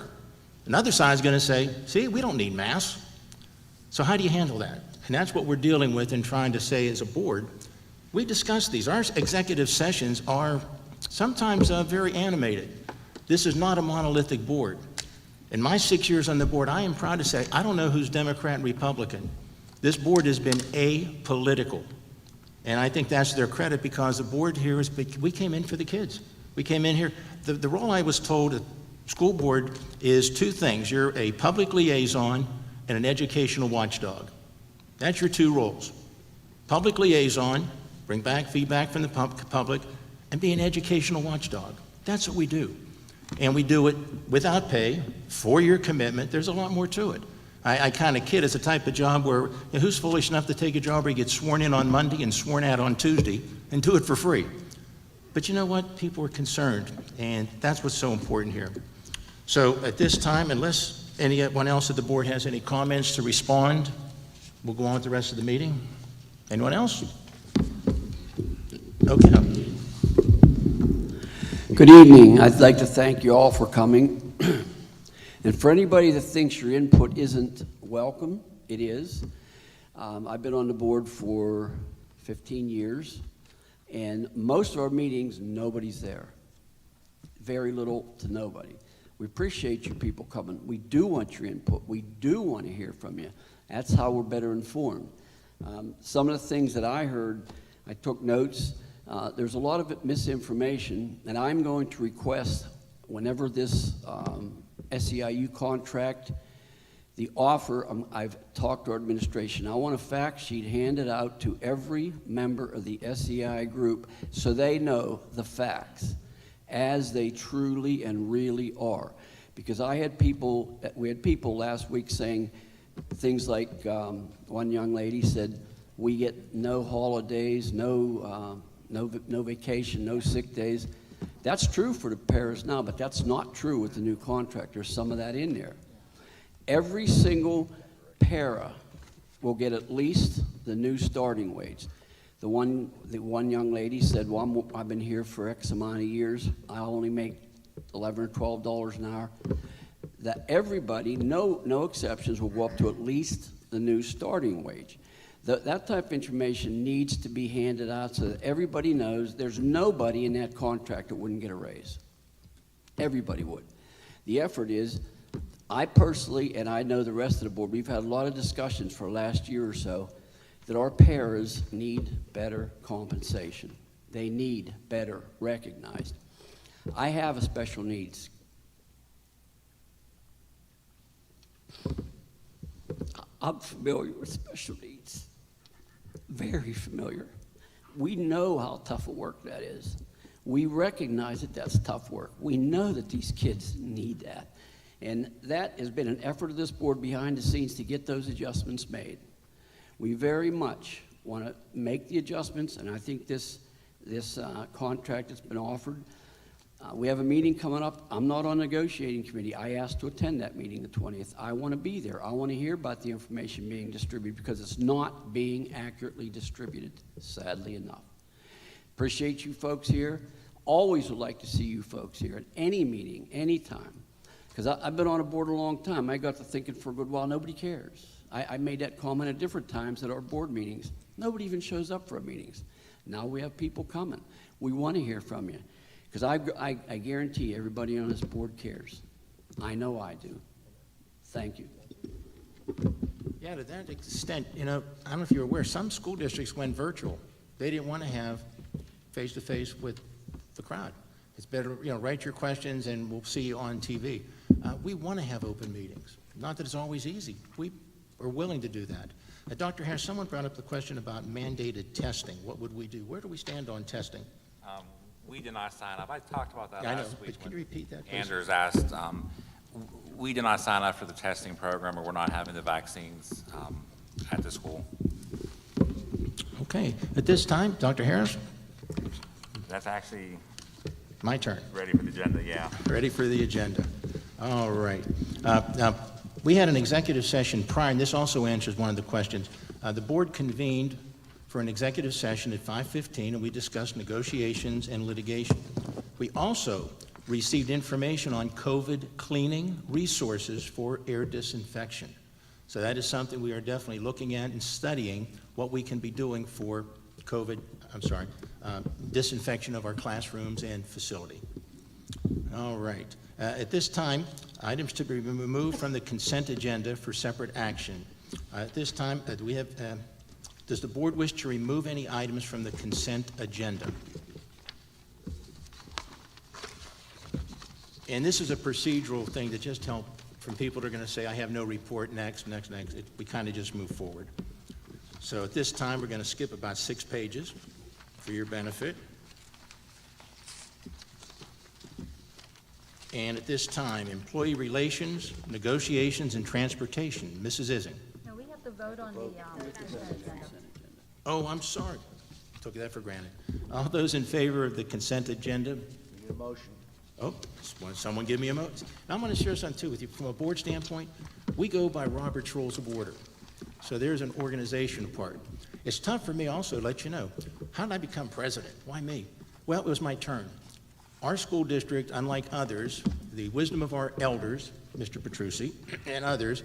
Another side's going to say, see, we don't need masks. So how do you handle that? And that's what we're dealing with and trying to say as a board. We discuss these. Our executive sessions are sometimes very animated. This is not a monolithic board. In my 6 years on the board, I am proud to say I don't know who's Democrat and Republican. This board has been apolitical. And I think that's their credit, because the board here we came in for the kids. We came in here, the role I was told at school board is 2 things. You're a public liaison and an educational watchdog. That's your 2 roles. Public liaison, bring back feedback from the public, and be an educational watchdog. That's what we do. And we do it without pay, 4-year commitment. There's a lot more to it. I kind of kid, it's a type of job where, you know, who's foolish enough to take a job where you get sworn in on Monday and sworn out on Tuesday and do it for free? But you know what? People are concerned, and that's what's so important here. So at this time, unless anyone else at the board has any comments to respond, we'll go on with the rest of the meeting. Anyone else? Okay. Good evening. I'd like to thank you all for coming. And for anybody that thinks your input isn't welcome, it is. I've been on the board for 15 years, and most of our meetings, nobody's there. Very little to nobody. We appreciate you people coming. We do want your input. We do want to hear from you. That's how we're better informed. Some of the things that I heard, I took notes. There's a lot of misinformation, and I'm going to request whenever this SEIU contract, the offer, I've talked to our administration. I want a fact sheet handed out to every member of the SEI group so they know the facts as they truly and really are. Because we had people last week saying things like, one young lady said, we get no holidays, no vacation, no sick days. That's true for the paras now, but that's not true with the new contract. There's some of that in there. Every single para will get at least the new starting wage. The one young lady said, well, I've been here for X amount of years. I only make $11 or $12 an hour. That everybody, no exceptions, will go up to at least the new starting wage. That type of information needs to be handed out so that everybody knows there's nobody in that contract that wouldn't get a raise. Everybody would. The effort is, I personally, and I know the rest of the board, we've had a lot of discussions for the last year or so, that our paras need better compensation. They need better recognized. I have a special needs. I'm familiar with special needs. Very familiar. We know how tough a work that is. We recognize that that's tough work. We know that these kids need that. And that has been an effort of this board behind the scenes to get those adjustments made. We very much want to make the adjustments, and I think this contract that's been offered We have a meeting coming up. I'm not on negotiating committee. I asked to attend that meeting the 20th. I want to be there. I want to hear about the information being distributed because it's not being accurately distributed, sadly enough. Appreciate you folks here. Always would like to see you folks here at any meeting, anytime. Because I've been on a board a long time. I got to thinking for a good while, nobody cares. I made that comment at different times at our board meetings. Nobody even shows up for our meetings. Now we have people coming. We want to hear from you. Because I guarantee everybody on this board cares. I know I do. Thank you. Yeah, to that extent, I don't know if you're aware, some school districts went virtual. They didn't want to have face-to-face with the crowd. It's better, write your questions and we'll see you on TV. We want to have open meetings. Not that it's always easy. We are willing to do that. Dr. Harris, someone brought up the question about mandated testing. What would we do? Where do we stand on testing? We did not sign up. I talked about that Yeah, I know, last week. but can you when repeat that, please? Anders asked, we did not sign up for the testing program, or we're not having the vaccines at the school. Okay. At this time, Dr. Harris, That's actually my turn. ready for the agenda, yeah. Ready for the agenda. All right. Now, we had an executive session prior, and this also answers one of the questions. The board convened for an executive session at 5:15, and we discussed negotiations and litigation. We also received information on COVID cleaning resources for air disinfection. So that is something we are definitely looking at and studying what we can be doing for disinfection of our classrooms and facility. All right. At this time, items to be removed from the consent agenda for separate action. At this time, does the board wish to remove any items from the consent agenda? And this is a procedural thing that just helps from people that are going to say, I have no report, next. We kind of just move forward. So at this time, we're going to skip about 6 pages for your benefit. And at this time, employee relations, negotiations, and transportation. Mrs. Ising. No, we have to vote on the consent agenda. Oh, I'm sorry. Took that for granted. All those in favor of the consent agenda? Need a motion. Oh, someone give me a motion. I'm going to share something too with you. From a board standpoint, we go by Robert's Rules of Order. So there's an organization part. It's tough for me also to let you know, how did I become president? Why me? Well, it was my turn. Our school district, unlike others, the wisdom of our elders, Mr. Petrucci, and others,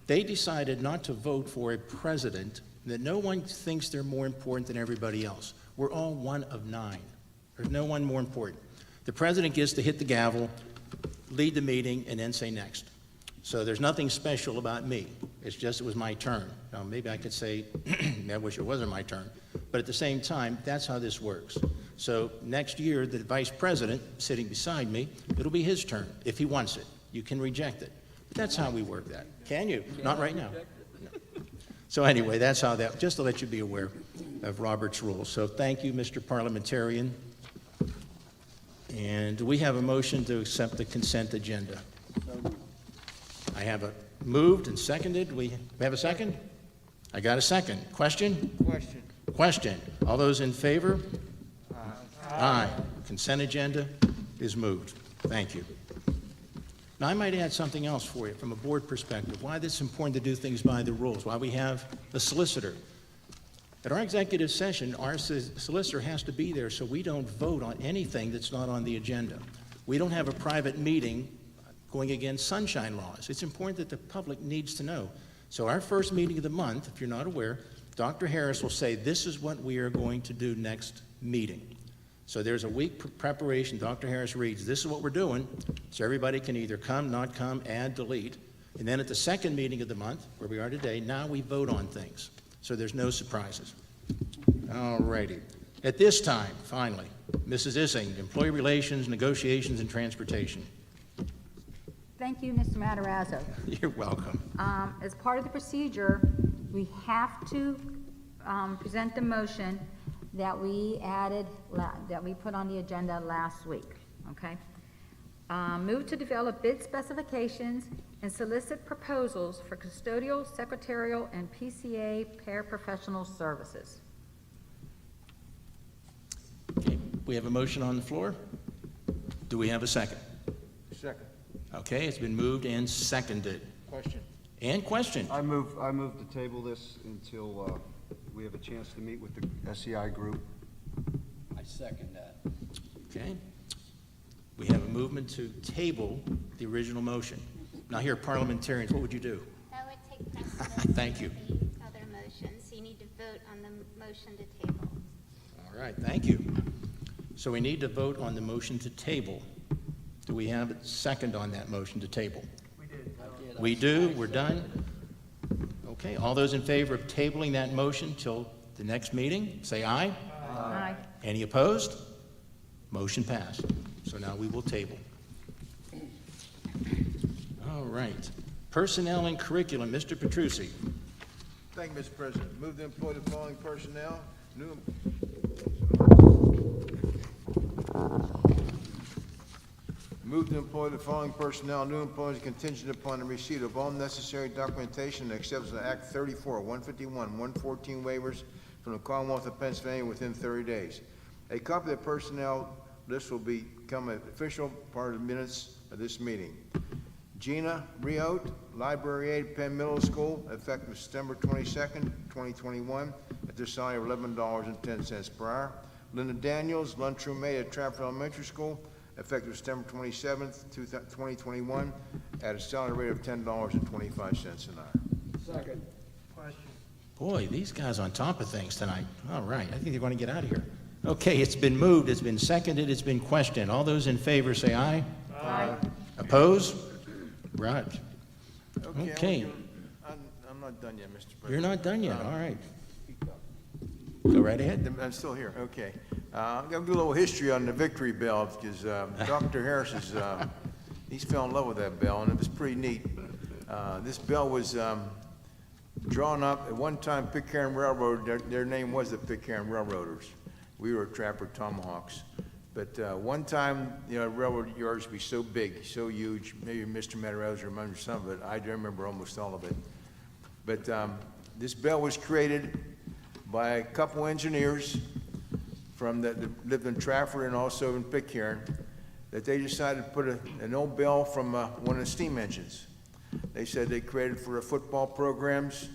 they decided not to vote for a president that no one thinks they're more important than everybody else. We're all one of 9. There's no one more important. The president gets to hit the gavel, lead the meeting, and then say next. So there's nothing special about me. It's just it was my turn. Now, maybe I could say, I wish it wasn't my turn. But at the same time, that's how this works. So next year, the vice president sitting beside me, it'll be his turn if he wants it. You can reject it. But that's how we work that. Can you? Not right now. No. So anyway, that's how that, just to let you be aware of Robert's rules. So thank you, Mr. Parliamentarian. And do we have a motion to accept the consent agenda? I have a moved and seconded. We have a second? I got a second. Question? Question. All those in favor? Aye. Consent agenda is moved. Thank you. Now, I might add something else for you from a board perspective, why this is important to do things by the rules, why we have the solicitor. At our executive session, our solicitor has to be there so we don't vote on anything that's not on the agenda. We don't have a private meeting going against sunshine laws. It's important that the public needs to know. So our first meeting of the month, if you're not aware, Dr. Harris will say, this is what we are going to do next meeting. So there's a week preparation. Dr. Harris reads, this is what we're doing, so everybody can either come, not come, add, delete. And then at the second meeting of the month, where we are today, now we vote on things. So there's no surprises. All righty. At this time, finally, Mrs. Ising, Employee Relations, Negotiations, and Transportation. Thank you, Mr. Matarazzo. You're welcome. As part of the procedure, we have to present the motion that we added, that we put on the agenda last week, okay? Move to develop bid specifications and solicit proposals for custodial, secretarial, and PCA paraprofessional services. Okay. We have a motion on the floor. Do we have a second? Second. Okay, it's been moved and seconded. Question. And questioned. I move to table this until we have a chance to meet with the SEI group. I second that. Okay. We have a movement to table the original motion. Now here, parliamentarians, what would you do? That would take precedence. Thank you. of the other motions. So you need to vote on the motion to table. All right, thank you. So we need to vote on the motion to table. Do we have a second on that motion to table? We do, we're done. Okay, all those in favor of tabling that motion till the next meeting, say aye. Aye. Any opposed? Motion passed. So now we will table. All right. Personnel and curriculum, Mr. Petrucci. Thank you, Mr. President. Move to employ the following personnel. Move to employ the following personnel, new employees contingent upon the receipt of all necessary documentation and acceptance of Act 34, 151, 114 waivers from the Commonwealth of Pennsylvania within 30 days. A copy of the personnel list will become an official part of the minutes of this meeting. Gina Riot, library aide, Penn Middle School, effective September 22nd, 2021, at the salary of $11.10 per hour. Linda Daniels, lunchroom aide at Trafford Elementary School, effective September 27th, 2021, at a salary rate of $10.25 an hour. Second. Boy, these guys on top of things tonight. All right, I think they're going to get out of here. Okay, it's been moved, it's been seconded, it's been questioned. All those in favor say aye. Aye. Opposed? Right. Okay. I'm not done yet, Mr. President. You're not done yet, all right. Go right ahead. I'm still here, okay. I'm gonna do a little history on the Victory Bell, because Dr. Harris is, he's fell in love with that bell, and it was pretty neat. This bell was drawn up, at one time Pitcairn Railroad, their name was the Pitcairn Railroaders. We were Trapper Tomahawks. But one time, you know, railroad yards would be so big, so huge, maybe Mr. Matarazzo remembers some of it, I do remember almost all of it. But this bell was created by a couple engineers from that lived in Trafford and also in Pitcairn, that they decided to put an old bell from one of the steam engines. They said they created for the football programs.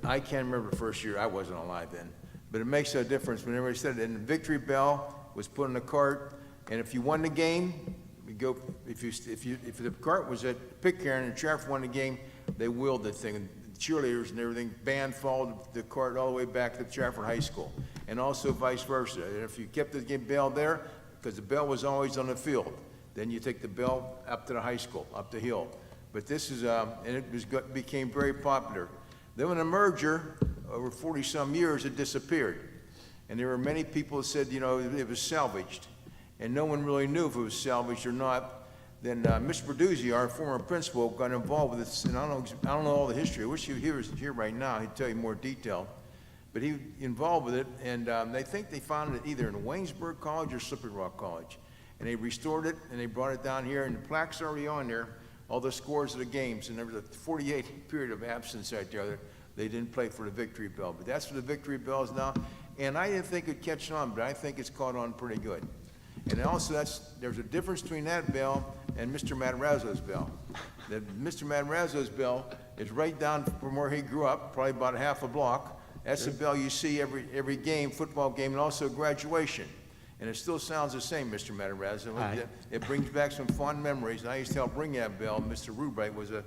I can't remember the first year, I wasn't alive then, but it makes no difference. Whenever they said it, and the Victory Bell was put in the cart, and if you won the game, we go. If the cart was at Pitcairn and Trafford won the game, they wheeled the thing, and the cheerleaders and everything, band followed the cart all the way back to Trafford High School, and also vice versa. And if you kept the bell there, because the bell was always on the field, then you take the bell up to the high school, up the hill. But this is, and it became very popular. Then when the merger, over 40-some years, it disappeared. And there were many people that said, you know, it was salvaged. And no one really knew if it was salvaged or not. Then Mr. Berduzzi, our former principal, got involved with this, and I don't know all the history. I wish he was here right now. He'd tell you more detail. But he involved with it, and they think they found it either in Waynesburg College or Slippery Rock College. And they restored it, and they brought it down here, and the plaque's already on there, all the scores of the games. And there was a 48 period of absence right there. They didn't play for the Victory Bell. But that's what the Victory Bell is now. And I didn't think it'd catch on, but I think it's caught on pretty good. And also, there's a difference between that bell and Mr. Matarazzo's bell. Mr. Matarazzo's bell is right down from where he grew up, probably about a half a block. That's the bell you see every game, football game, and also graduation. And it still sounds the same, Mr. Matarazzo. It brings back some fond memories. And I used to help ring that bell. Mr. Rubright was a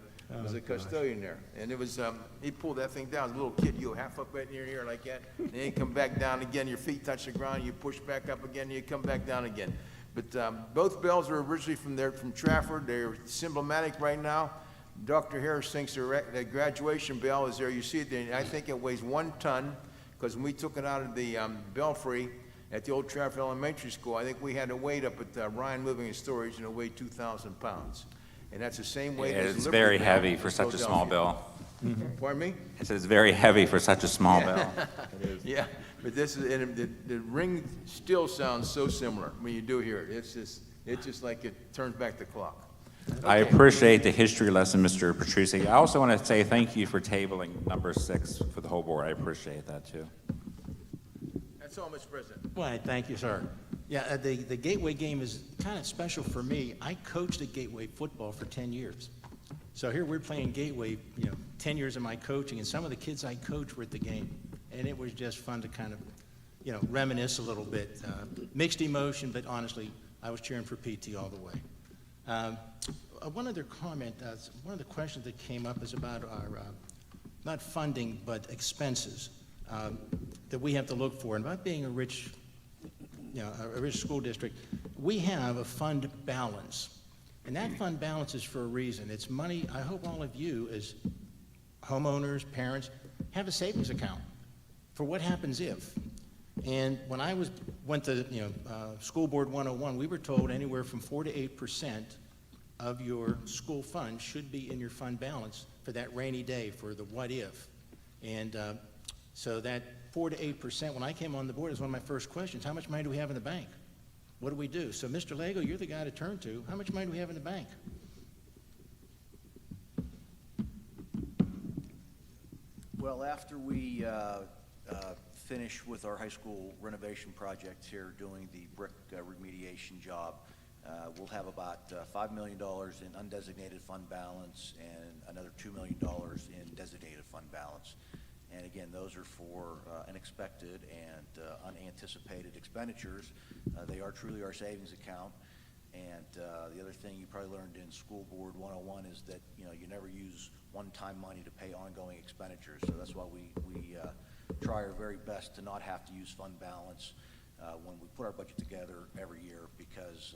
custodian there. And it was, he pulled that thing down. As a little kid, you go half up right near here like that, and then you come back down again, your feet touch the ground, you push back up again, and you come back down again. But both bells are originally from Trafford. They're emblematic right now. Dr. Harris thinks the graduation bell is there. You see it there. I think it weighs 1 ton, because when we took it out of the belfry at the old Trafford Elementary School, I think we had a weight up at Ryan Moving and Storage, and it weighed 2,000 pounds. And that's the same weight as It's Liberty very Bell heavy in for such a small Philadelphia. bell. Pardon me? It says it's very heavy for such a small bell. Yeah, but this is, and the ring still sounds so similar when you do hear it. It's just like it turns back the clock. I appreciate the history lesson, Mr. Petrucci. I also want to say thank you for tabling number 6 for the whole board. I appreciate that, too. That's all, Mr. President. Why, thank you, sir. Yeah, the Gateway game is kind of special for me. I coached at Gateway football for 10 years. So here we're playing Gateway, 10 years of my coaching, and some of the kids I coached were at the game. And it was just fun to kind of, reminisce a little bit. Mixed emotion, but honestly, I was cheering for PT all the way. One other comment, one of the questions that came up is about our, not funding, but expenses that we have to look for. And about being a rich school district, we have a fund balance. And that fund balance is for a reason. It's money, I hope all of you as homeowners, parents, have a savings account for what happens if. And when I went to, School Board 101, we were told anywhere from 4 to 8% of your school fund should be in your fund balance for that rainy day, for the what if. And so that 4 to 8%, when I came on the board, is one of my first questions. How much money do we have in the bank? What do we do? So, Mr. Lego, you're the guy to turn to. How much money do we have in the bank? Well, after we finish with our high school renovation projects here, doing the brick remediation job, we'll have about $5 million in undesignated fund balance and another $2 million in designated fund balance. And again, those are for unexpected and unanticipated expenditures. They are truly our savings account. And the other thing you probably learned in School Board 101 is that, you never use one-time money to pay ongoing expenditures. So that's why we try our very best to not have to use fund balance when we put our budget together every year, because,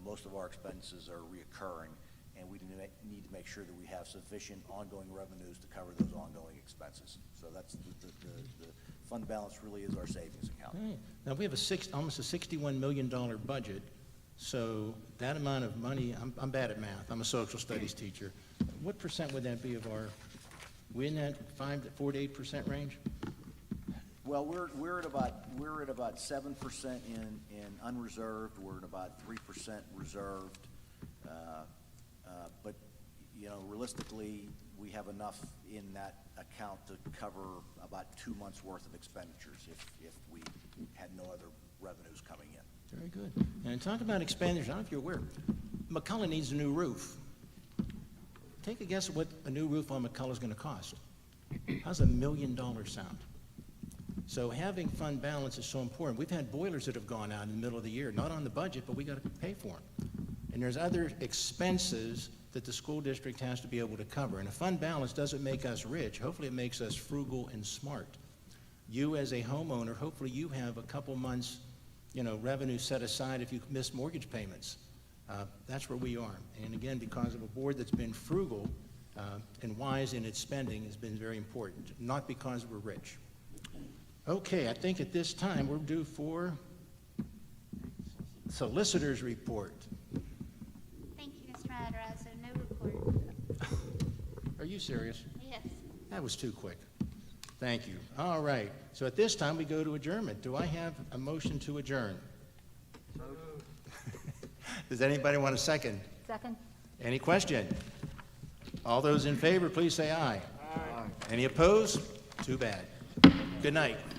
most of our expenses are reoccurring, and we need to make sure that we have sufficient ongoing revenues to cover those ongoing expenses. So that's the fund balance really is our savings account. Right. Now, we have almost a $61 million budget, so that amount of money, I'm bad at math, I'm a social studies teacher. What percent would that be of our, we in that 4 to 8% range? Well, we're at about 7% in unreserved. We're at about 3% reserved. But realistically, we have enough in that account to cover about 2 months' worth of expenditures if we had no other revenues coming in. Very good. And talk about expenditures, I don't know if you're aware, McCullough needs a new roof. Take a guess at what a new roof on McCullough is going to cost. How's $1 million sound? So having fund balance is so important. We've had boilers that have gone out in the middle of the year, not on the budget, but we got to pay for them. And there's other expenses that the school district has to be able to cover. And a fund balance doesn't make us rich. Hopefully it makes us frugal and smart. You as a homeowner, hopefully you have a couple months, revenue set aside if you miss mortgage payments. That's where we are. And again, because of a board that's been frugal and wise in its spending has been very important, not because we're rich. Okay, I think at this time we're due for Solicitor's report. Thank you, Mr. Matarazzo. No report. Are you serious? Yes. That was too quick. Thank you. All right. So at this time, we go to adjournment. Do I have a motion to adjourn? Does anybody want a second? Second? Any question? All those in favor, please say aye. Aye. Any opposed? Too bad. Good night.